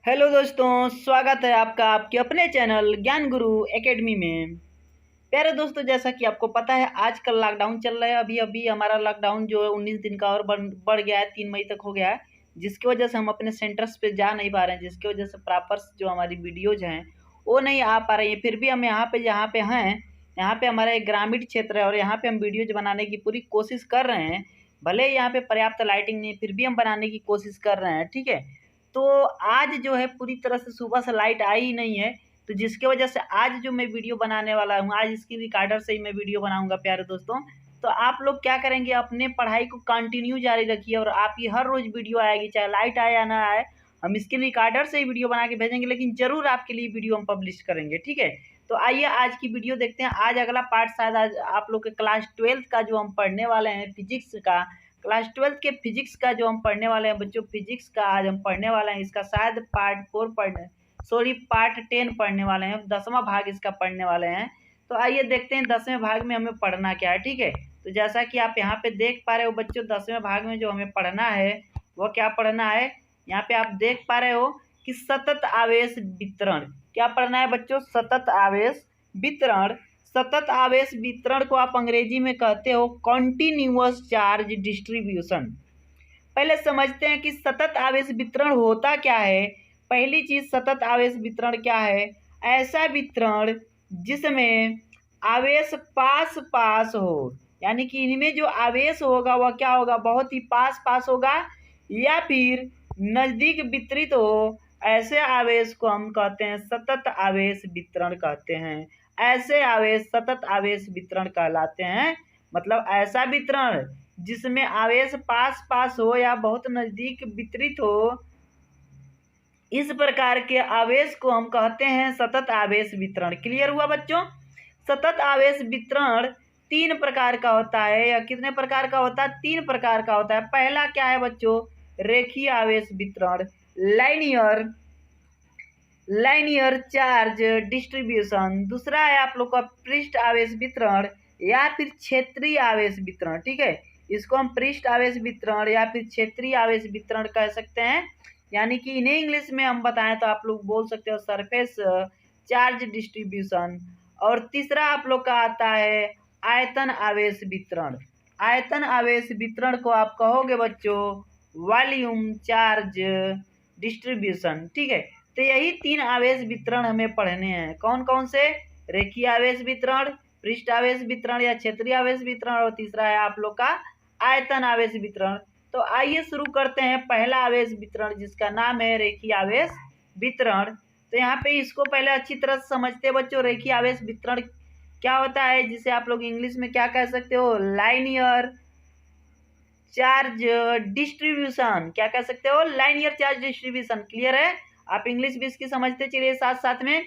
Hello दोस्तों, स्वागत है आपका आपके अपने चैनल ज्ञान गुरु एकेडमी में। प्यारे दोस्तों, जैसा कि आपको पता है आजकल लॉकडाउन चल रहा है। अभी अभी हमारा लॉकडाउन जो है 19 दिन का और बढ़ गया है, 3 मई तक हो गया है, जिसकी वजह से हम अपने सेंटर्स पे जा नहीं पा रहे हैं, जिसकी वजह से प्रॉपर जो हमारी वीडियोज हैं वो नहीं आ पा रही हैं। फिर भी हम यहाँ पे जहाँ पे हैं, यहाँ पे हमारा एक ग्रामीण क्षेत्र है और यहाँ पे हम वीडियोज बनाने की पूरी कोशिश कर रहे हैं। भले ही यहाँ पे पर्याप्त लाइटिंग नहीं, फिर भी हम बनाने की कोशिश कर रहे हैं। ठीक है, तो आज जो है पूरी तरह से सुबह से लाइट आई ही नहीं है, तो जिसकी वजह से आज जो मैं वीडियो बनाने वाला हूँ, आज स्क्रीन रिकॉर्डर से ही मैं वीडियो बनाऊंगा। प्यारे दोस्तों, तो आप लोग क्या करेंगे, अपने पढ़ाई को कंटिन्यू जारी रखिए और आपकी हर रोज़ वीडियो आएगी, चाहे लाइट आए या ना आए। हम स्क्रीन रिकॉर्डर से ही वीडियो बना के भेजेंगे, लेकिन ज़रूर आपके लिए वीडियो हम पब्लिश करेंगे। ठीक है, तो आइए आज की वीडियो देखते हैं। आज अगला पार्ट शायद आज आप लोग के क्लास 12th का जो हम पढ़ने वाले हैं फिजिक्स का, क्लास 12th के फिजिक्स का जो हम पढ़ने वाले हैं बच्चों, फिजिक्स का आज हम पढ़ने वाले हैं। इसका शायद पार्ट 10 पढ़ने वाले हैं, 10वां भाग इसका पढ़ने वाले हैं। तो आइए देखते हैं 10वें भाग में हमें पढ़ना क्या है। ठीक है, तो जैसा कि आप यहाँ पे देख पा रहे हो बच्चों, 10वें भाग में जो हमें पढ़ना है वो क्या पढ़ना है, यहाँ पे आप देख पा रहे हो कि सतत आवेश वितरण। क्या पढ़ना है बच्चों? सतत आवेश वितरण। सतत आवेश वितरण को आप अंग्रेजी में कहते हो कॉन्टिन्यूअस चार्ज डिस्ट्रीब्यूशन। पहले समझते हैं कि सतत आवेश वितरण होता क्या है। पहली चीज, सतत आवेश वितरण क्या है? ऐसा वितरण जिसमें आवेश पास पास हो, यानी कि इनमें जो आवेश होगा वह क्या होगा, बहुत ही पास पास होगा, या फिर नजदीक वितरित हो। ऐसे आवेश को हम कहते हैं सतत आवेश वितरण कहते हैं। ऐसे आवेश सतत आवेश वितरण कहलाते हैं। मतलब ऐसा वितरण जिसमें आवेश पास पास हो या बहुत नजदीक वितरित हो, इस प्रकार के आवेश को हम कहते हैं सतत आवेश वितरण। क्लियर हुआ बच्चों? सतत आवेश वितरण 3 प्रकार का होता है, या कितने प्रकार का होता है? 3 प्रकार का होता है। पहला क्या है बच्चों? रेखीय आवेश वितरण, लाइनियर चार्ज डिस्ट्रीब्यूशन। दूसरा है आप लोग का पृष्ठ आवेश वितरण या फिर क्षेत्रीय आवेश वितरण। ठीक है, इसको हम पृष्ठ आवेश वितरण या फिर क्षेत्रीय आवेश वितरण कह सकते हैं। यानी कि इन्हें इंग्लिश में हम बताएं तो आप लोग बोल सकते हो सरफेस चार्ज डिस्ट्रीब्यूशन। और तीसरा आप लोग का आता है आयतन आवेश वितरण। आयतन आवेश वितरण को आप कहोगे बच्चों वॉल्यूम चार्ज डिस्ट्रीब्यूशन। ठीक है, तो यही 3 आवेश वितरण हमें पढ़ने हैं। कौन कौन से? रेखीय आवेश वितरण, पृष्ठ आवेश वितरण या क्षेत्रीय आवेश वितरण, और तीसरा है आप लोग का आयतन आवेश वितरण। तो आइए शुरू करते हैं पहला आवेश वितरण, जिसका नाम है रेखीय आवेश वितरण। तो यहाँ पे इसको पहले अच्छी तरह से समझते हैं बच्चों। रेखीय आवेश वितरण क्या होता है, जिसे आप लोग इंग्लिश में क्या कह सकते हो, लाइनियर चार्ज डिस्ट्रीब्यूशन। क्या कह सकते हो? Linear charge distribution. क्लियर है? आप इंग्लिश भी इसकी समझते चलिए साथ साथ में।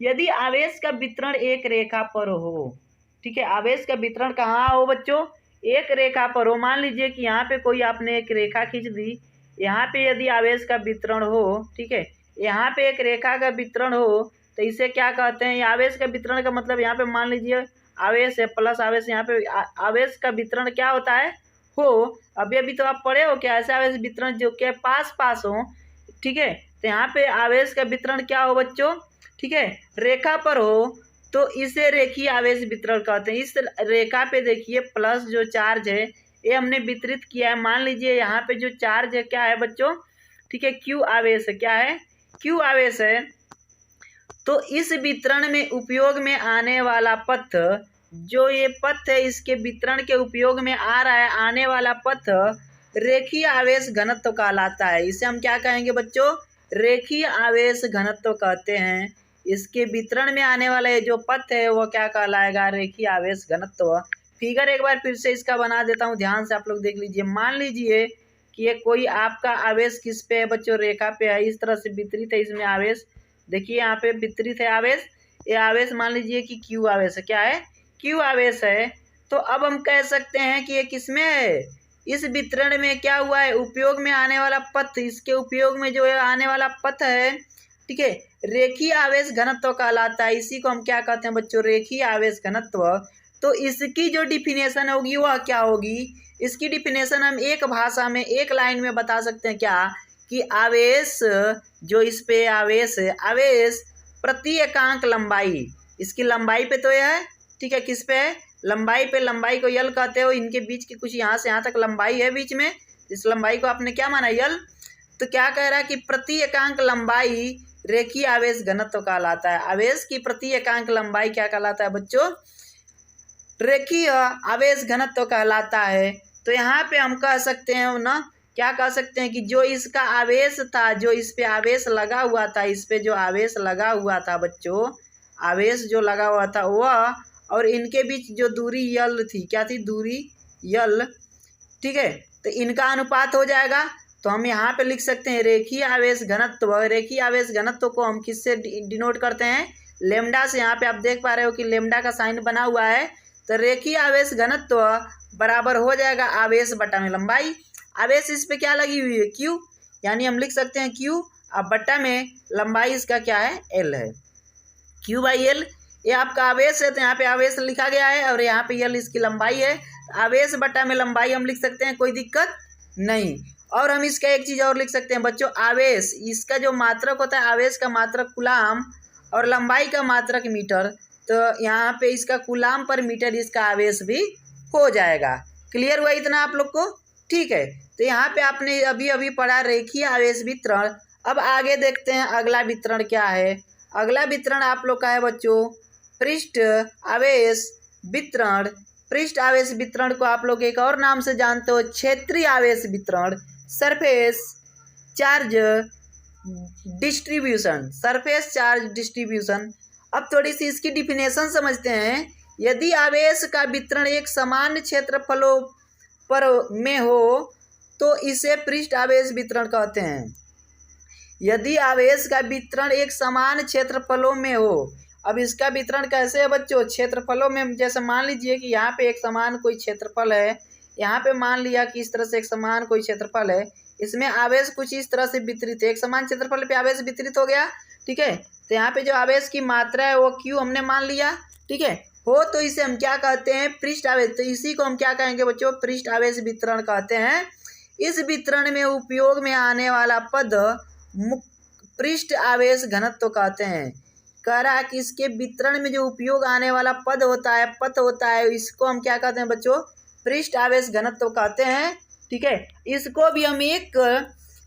यदि आवेश का वितरण एक रेखा पर हो, ठीक है, आवेश का वितरण कहाँ हो बच्चों? एक रेखा पर हो। मान लीजिए कि यहाँ पे कोई आपने एक रेखा खींच दी, यहाँ पे यदि आवेश का वितरण हो, ठीक है, यहाँ पे एक रेखा का वितरण हो, तो इसे क्या कहते हैं? आवेश का वितरण का मतलब यहाँ पे मान लीजिए आवेश है प्लस आवेश, यहाँ पे आवेश का वितरण क्या होता है हो। अभी अभी तो आप पढ़े हो क्या, ऐसे आवेश वितरण जो कि पास पास हो। ठीक है, तो यहाँ पे आवेश का वितरण क्या हो बच्चों? ठीक है, रेखा पर हो, तो इसे रेखीय आवेश वितरण कहते हैं। इस रेखा पे देखिए प्लस जो चार्ज है ये हमने वितरित किया है। मान लीजिए यहाँ पे जो चार्ज है क्या है बच्चों? ठीक है, क्यू आवेश है। क्या है? क्यू आवेश है। तो इस वितरण में उपयोग में आने वाला पथ, जो ये पथ है इसके वितरण के उपयोग में आ रहा है, आने वाला पथ रेखीय आवेश घनत्व कहलाता है। इसे हम क्या कहेंगे बच्चों? रेखीय आवेश घनत्व कहते हैं। इसके वितरण में आने वाला ये जो पथ है वो क्या कहलाएगा? रेखीय आवेश घनत्व। फिगर एक बार फिर से इसका बना देता हूँ, ध्यान से आप लोग देख लीजिए। मान लीजिए कि ये कोई आपका आवेश किस पे है बच्चों? रेखा पे है, इस तरह से वितरित है इसमें आवेश। देखिए यहाँ पे वितरित है आवेश। ये आवेश मान लीजिए कि क्यू आवेश है। क्या है? क्यू आवेश है। तो अब हम कह सकते हैं कि ये किसमें है? इस वितरण में क्या हुआ है? उपयोग में आने वाला पथ, इसके उपयोग में जो है आने वाला पथ है, ठीक है, रेखीय आवेश घनत्व कहलाता है। इसी को हम क्या कहते हैं बच्चों? रेखीय आवेश घनत्व। तो इसकी जो डिफिनेशन होगी वह क्या होगी? इसकी डिफिनेशन हम एक भाषा में एक लाइन में बता सकते हैं। क्या कि आवेश जो इस पे आवेश है, आवेश प्रति एकांक लंबाई, इसकी लंबाई पे तो यह है, ठीक है, किस पे है, लंबाई पे, लंबाई को यल कहते हो, इनके बीच की कुछ यहाँ से यहाँ तक लंबाई है बीच में, इस लंबाई को आपने क्या माना, यल। तो क्या कह रहा है कि प्रति एकांक लंबाई रेखीय आवेश घनत्व कहलाता है। आवेश की प्रति एकांक लंबाई क्या कहलाता है बच्चों, रेखीय आवेश घनत्व कहलाता है। तो यहाँ पे हम कह सकते हैं ना, क्या कह सकते हैं कि जो इसका आवेश था, जो इस पे आवेश लगा हुआ था, इस पे जो आवेश लगा हुआ था बच्चों, आवेश जो लगा हुआ था वह, और इनके बीच जो दूरी यल थी, क्या थी, दूरी यल, ठीक है, तो इनका अनुपात हो जाएगा। तो हम यहाँ पे लिख सकते हैं रेखीय आवेश घनत्व। रेखीय आवेश घनत्व को हम किससे डिनोट करते हैं, लेमडा से। यहाँ पे आप देख पा रहे हो कि लेमडा का साइन बना हुआ है। तो रेखीय आवेश घनत्व बराबर हो जाएगा आवेश बटा में लंबाई। आवेश इस पे क्या लगी हुई है, क्यू, यानी हम लिख सकते हैं क्यू, अब बटा में लंबाई इसका क्या है, एल है, क्यू बाई एल। ये आपका आवेश है, तो यहाँ पे आवेश लिखा गया है, और यहाँ पे एल इसकी लंबाई है। आवेश बटा में लंबाई हम लिख सकते हैं, कोई दिक्कत नहीं। और हम इसका एक चीज़ और लिख सकते हैं बच्चों, आवेश, इसका जो मात्रक होता है, आवेश का मात्रक कूलाम और लंबाई का मात्रक मीटर, तो यहाँ पे इसका कूलाम पर मीटर इसका आवेश भी हो जाएगा। क्लियर हुआ इतना आप लोग को, ठीक है। तो यहाँ पे आपने अभी अभी पढ़ा रेखीय आवेश वितरण। अब आगे देखते हैं अगला वितरण क्या है। अगला वितरण आप लोग का है बच्चों पृष्ठ आवेश वितरण। पृष्ठ आवेश वितरण को आप लोग एक और नाम से जानते हो, क्षेत्रीय आवेश वितरण, surface charge distribution, surface charge distribution. अब थोड़ी सी इसकी डिफिनेशन समझते हैं। यदि आवेश का वितरण एक समान क्षेत्रफलों पर में हो तो इसे पृष्ठ आवेश वितरण कहते हैं। यदि आवेश का वितरण एक समान क्षेत्रफलों में हो, अब इसका वितरण कैसे है बच्चों, क्षेत्रफलों में, जैसे मान लीजिए कि यहाँ पे एक समान कोई क्षेत्रफल है, यहाँ पे मान लिया कि इस तरह से एक समान कोई क्षेत्रफल है, इसमें आवेश कुछ इस तरह से वितरित है, एक समान क्षेत्रफल पे आवेश वितरित हो गया, ठीक है। तो यहाँ पे जो आवेश की मात्रा है वो क्यू हमने मान लिया, ठीक है, हो, तो इसे हम क्या कहते हैं, पृष्ठ आवेश। तो इसी को हम क्या कहेंगे बच्चों, पृष्ठ आवेश वितरण कहते हैं। इस वितरण में उपयोग में आने वाला पद पृष्ठ आवेश घनत्व कहते हैं। कह रहा है कि इसके वितरण में जो उपयोग आने वाला पद होता है, इसको हम क्या कहते हैं बच्चों, पृष्ठ आवेश घनत्व कहते हैं, ठीक है। इसको भी हम एक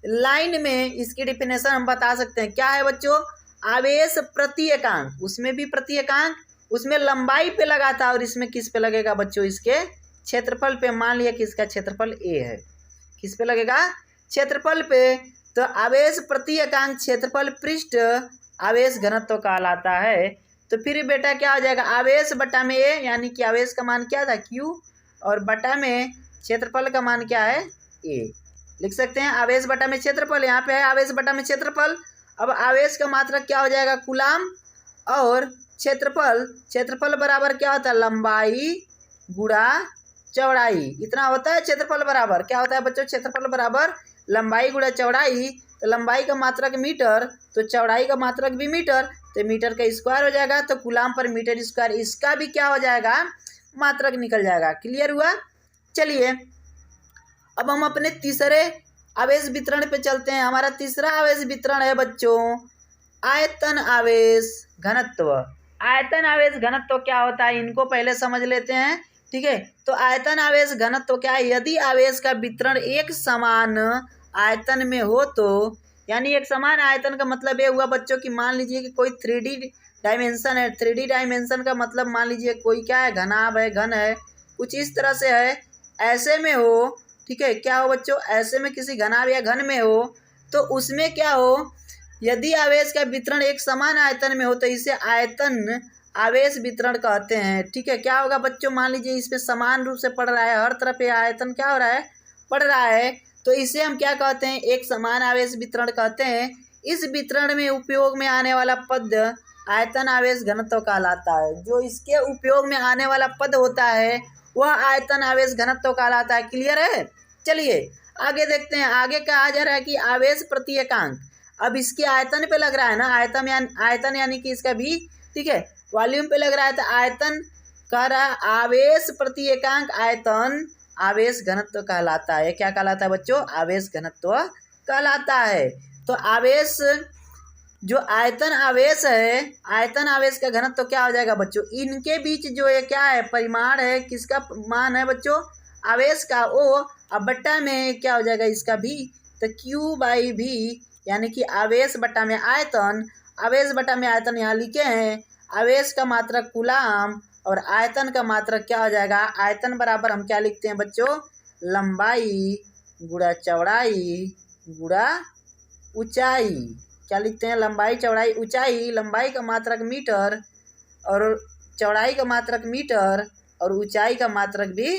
लाइन में इसकी डिफिनेशन हम बता सकते हैं। क्या है बच्चों, आवेश प्रति एकांक, उसमें भी प्रति एकांक, उसमें लंबाई पे लगा था, और इसमें किस पे लगेगा बच्चों, इसके क्षेत्रफल पे। मान लिया कि इसका क्षेत्रफल ए है, किस पे लगेगा, क्षेत्रफल पे। तो आवेश प्रति एकांक क्षेत्रफल पृष्ठ आवेश घनत्व कहलाता है। तो फिर बेटा क्या हो जाएगा, आवेश बटा में ए, यानी कि आवेश का मान क्या था, क्यू, और बटा में क्षेत्रफल का मान क्या है, ए। लिख सकते हैं आवेश बटा में क्षेत्रफल, यहाँ पे है आवेश बटा में क्षेत्रफल। अब आवेश का मात्रक क्या हो जाएगा, कूलाम, और क्षेत्रफल बराबर क्या होता है, लंबाई गुणा चौड़ाई, इतना होता है। क्षेत्रफल बराबर क्या होता है बच्चों, क्षेत्रफल बराबर लंबाई गुणा चौड़ाई। तो लंबाई का मात्रक मीटर, तो चौड़ाई का मात्रक भी मीटर, तो मीटर का स्क्वायर हो जाएगा, तो कूलाम पर मीटर स्क्वायर, इसका भी क्या हो जाएगा, मात्रक निकल जाएगा। क्लियर हुआ। चलिए अब हम अपने तीसरे आवेश वितरण पे चलते हैं। हमारा तीसरा आवेश वितरण है बच्चों आयतन आवेश घनत्व। आयतन आवेश घनत्व क्या होता है, इनको पहले समझ लेते हैं, ठीक है। तो आयतन आवेश घनत्व क्या है, यदि आवेश का वितरण एक समान आयतन में हो तो, यानी एक समान आयतन का मतलब ये हुआ बच्चों कि मान लीजिए कि कोई 3D डायमेंशन है। 3D डायमेंशन का मतलब मान लीजिए कोई क्या है, घनाभ है, घन है, कुछ इस तरह से है, ऐसे में हो, ठीक है। क्या हो बच्चों, ऐसे में किसी घनाभ या घन में हो, तो उसमें क्या हो, यदि आवेश का वितरण एक समान आयतन में हो तो इसे आयतन आवेश वितरण कहते हैं, ठीक है। क्या होगा बच्चों, मान लीजिए इसमें समान रूप से पड़ रहा है, हर तरफ ये आयतन क्या हो रहा है, पड़ रहा है, तो इसे हम क्या कहते हैं, एक समान आवेश वितरण कहते हैं। इस वितरण में उपयोग में आने वाला पद आयतन आवेश घनत्व कहलाता है। जो इसके उपयोग में आने वाला पद होता है वह आयतन आवेश घनत्व कहलाता है। क्लियर है। चलिए आगे देखते हैं। आगे कहा जा रहा है कि आवेश प्रति एकांक, अब इसके आयतन पे लग रहा है ना, आयतन यानी कि इसका भी, ठीक है, वॉल्यूम पे लग रहा है, तो आयतन कह रहा है आवेश प्रति एकांक आयतन आवेश घनत्व कहलाता है। क्या कहलाता है बच्चों, आवेश घनत्व कहलाता है। तो आवेश जो आयतन आवेश है, आयतन आवेश का घनत्व तो क्या हो जाएगा बच्चों, इनके बीच जो ये क्या है परिमाण है, किसका मान है बच्चों, आवेश का, ओ अब बट्टा में क्या हो जाएगा इसका भी, तो Q/V यानी कि आवेश बट्टा में आयतन, आवेश बट्टा में आयतन यहाँ लिखे हैं, आवेश का मात्रक कूलाम और आयतन का मात्रक क्या हो जाएगा, आयतन बराबर हम क्या लिखते हैं बच्चों, लंबाई गुणा चौड़ाई गुणा ऊंचाई, क्या लिखते हैं, लंबाई चौड़ाई ऊंचाई, लंबाई का मात्रक मीटर और चौड़ाई का मात्रक मीटर और ऊंचाई का मात्रक भी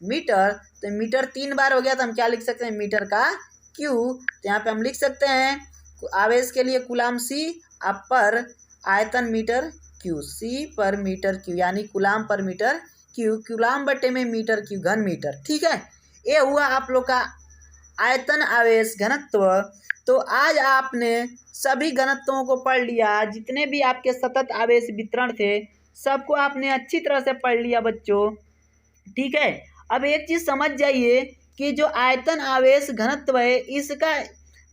मीटर। तो मीटर 3 बार हो गया तो हम क्या लिख सकते हैं, मीटर का क्यू। तो यहाँ पे हम लिख सकते हैं आवेश के लिए कूलाम C पर आयतन मीटर क्यू, C पर मीटर क्यू यानी कूलाम पर मीटर क्यू, कूलाम बटे में मीटर क्यू घन मीटर। ठीक है, ये हुआ आप लोग का आयतन आवेश घनत्व। तो आज आपने सभी घनत्वों को पढ़ लिया, जितने भी आपके सतत आवेश वितरण थे सबको आपने अच्छी तरह से पढ़ लिया बच्चों। ठीक है, अब एक चीज़ समझ जाइए कि जो आयतन आवेश घनत्व है इसका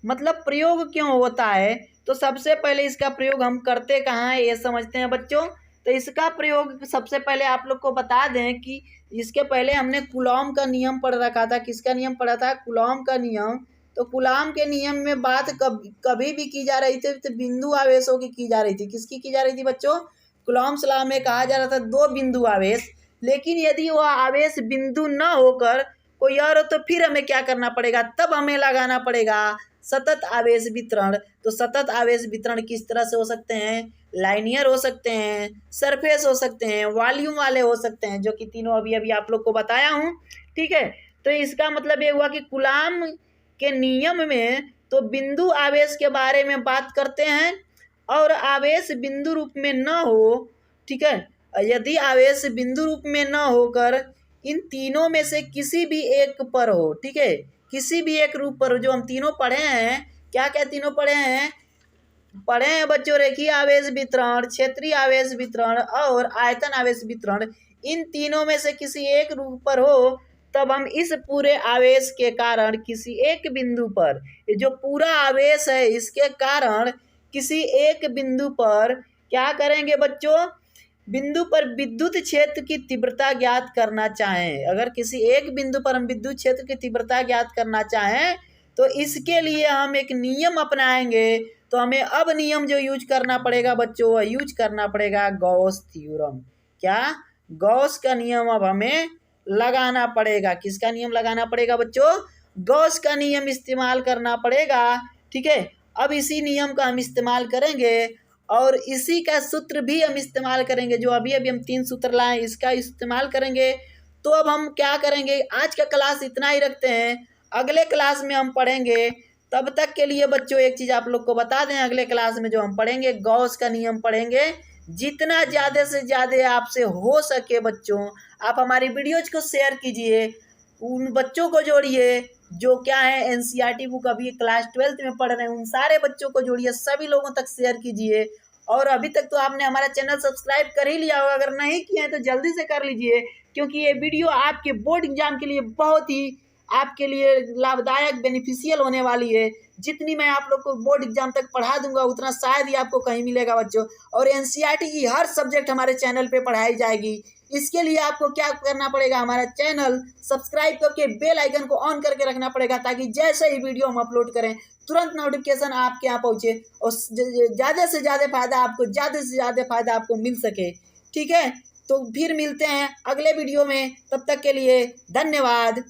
मतलब प्रयोग क्यों होता है। तो सबसे पहले इसका प्रयोग हम करते कहाँ हैं ये समझते हैं बच्चों। तो इसका प्रयोग सबसे पहले आप लोग को बता दें कि इसके पहले हमने कूलॉम का नियम पढ़ रखा था। किसका नियम पढ़ा था, कूलॉम का नियम। तो कूलॉम के नियम में बात कभी भी की जा रही थी तो बिंदु आवेशों की जा रही थी। किसकी की जा रही थी बच्चों, कूलॉम लॉ में कहा जा रहा था 2 बिंदु आवेश। लेकिन यदि वह आवेश बिंदु न होकर कोई और हो तो फिर हमें क्या करना पड़ेगा, तब हमें लगाना पड़ेगा सतत आवेश वितरण। तो सतत आवेश वितरण किस तरह से हो सकते हैं, लाइनियर हो सकते हैं, सरफेस हो सकते हैं, वॉल्यूम वाले हो सकते हैं, जो कि तीनों अभी आप लोग को बताया हूँ। ठीक है, तो इसका मतलब ये हुआ कि कूलॉम के नियम में तो बिंदु आवेश के बारे में बात करते हैं और आवेश बिंदु रूप में न हो। ठीक है, यदि आवेश बिंदु रूप में न होकर इन तीनों में से किसी भी एक पर हो, ठीक है, किसी भी एक रूप पर हो, जो हम तीनों पढ़े हैं, क्या क्या तीनों पढ़े हैं बच्चों, रेखीय आवेश वितरण, क्षेत्रीय आवेश वितरण और आयतन आवेश वितरण। इन तीनों में से किसी एक रूप पर हो तब हम इस पूरे आवेश के कारण किसी एक बिंदु पर, ये जो पूरा आवेश है इसके कारण किसी एक बिंदु पर क्या करेंगे बच्चों, बिंदु पर विद्युत क्षेत्र की तीव्रता ज्ञात करना चाहें। अगर किसी एक बिंदु पर हम विद्युत क्षेत्र की तीव्रता ज्ञात करना चाहें तो इसके लिए हम एक नियम अपनाएंगे। तो हमें अब नियम जो यूज करना पड़ेगा बच्चों, वह यूज करना पड़ेगा गॉस थ्योरम। क्या, गॉस का नियम अब हमें लगाना पड़ेगा। किसका नियम लगाना पड़ेगा बच्चों, गॉस का नियम इस्तेमाल करना पड़ेगा। ठीक है, अब इसी नियम का हम इस्तेमाल करेंगे और इसी का सूत्र भी हम इस्तेमाल करेंगे। जो अभी हम 3 सूत्र लाए इसका इस्तेमाल करेंगे। तो अब हम क्या करेंगे, आज का क्लास इतना ही रखते हैं, अगले क्लास में हम पढ़ेंगे। तब तक के लिए बच्चों एक चीज़ आप लोग को बता दें, अगले क्लास में जो हम पढ़ेंगे गॉस का नियम पढ़ेंगे। जितना ज़्यादा से ज़्यादा आपसे हो सके बच्चों आप हमारी वीडियोज को शेयर कीजिए, उन बच्चों को जोड़िए जो क्या है एनसीईआरटी बुक अभी क्लास 12th में पढ़ रहे हैं, उन सारे बच्चों को जोड़िए, सभी लोगों तक शेयर कीजिए। और अभी तक तो आपने हमारा चैनल सब्सक्राइब कर ही लिया होगा, अगर नहीं किए हैं तो जल्दी से कर लीजिए, क्योंकि ये वीडियो आपके बोर्ड एग्जाम के लिए बहुत ही आपके लिए लाभदायक बेनिफिशियल होने वाली है। जितनी मैं आप लोग को बोर्ड एग्जाम तक पढ़ा दूंगा उतना शायद ही आपको कहीं मिलेगा बच्चों। और एनसीईआरटी की हर सब्जेक्ट हमारे चैनल पे पढ़ाई जाएगी। इसके लिए आपको क्या करना पड़ेगा, हमारा चैनल सब्सक्राइब करके बेल आइकन को ऑन करके रखना पड़ेगा, ताकि जैसे ही वीडियो हम अपलोड करें तुरंत नोटिफिकेशन आपके यहाँ पहुँचे और ज़्यादा से ज़्यादा फायदा आपको मिल सके। ठीक है, तो फिर मिलते हैं अगले वीडियो में, तब तक के लिए धन्यवाद।